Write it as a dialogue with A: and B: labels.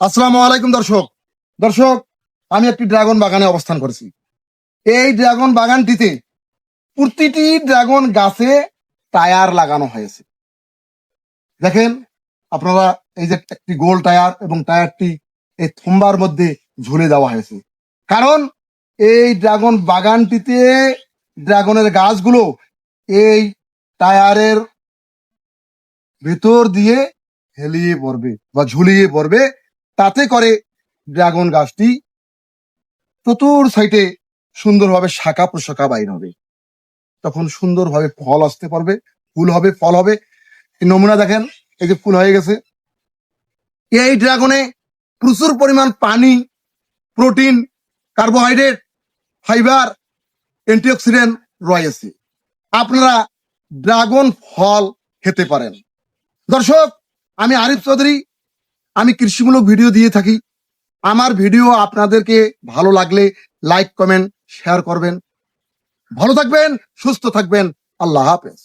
A: আসসালামু আলাইকুম দর্শক দর্শক আমি একটি ড্রাগন বাগানে অবস্থান করেছি। এই ড্রাগন বাগানটিতে প্রতিটি ড্রাগন গাছে টায়ার লাগানো হয়েছে। দেখেন আপনারা, এই যে একটি গোল টায়ার এবং টায়ারটি এই থম্বার মধ্যে ঝুলে দেওয়া হয়েছে। কারণ এই ড্রাগন বাগানটিতে ড্রাগনের গাছগুলো এই টায়ারের ভেতর দিয়ে হেলিয়ে পড়বে বা ঝুলিয়ে পড়বে, তাতে করে ড্রাগন গাছটি চতুর সাইডে সুন্দরভাবে শাখা প্রশাখা বাইর হবে, তখন সুন্দরভাবে ফল আসতে পারবে, ফুল হবে, ফল হবে। এই নমুনা দেখেন, এই যে ফুল হয়ে গেছে। এই ড্রাগনে প্রচুর পরিমাণ পানি, প্রোটিন, কার্বোহাইড্রেট, ফাইবার, অ্যান্টিঅক্সিডেন্ট রয়েছে। আপনারা ড্রাগন ফল খেতে পারেন। দর্শক, আমি আরিফ চৌধুরী, আমি কৃষিমূলক ভিডিও দিয়ে থাকি। আমার ভিডিও আপনাদেরকে ভালো লাগলে লাইক, কমেন্ট, শেয়ার করবেন। ভালো থাকবেন, সুস্থ থাকবেন। আল্লাহ হাফেজ।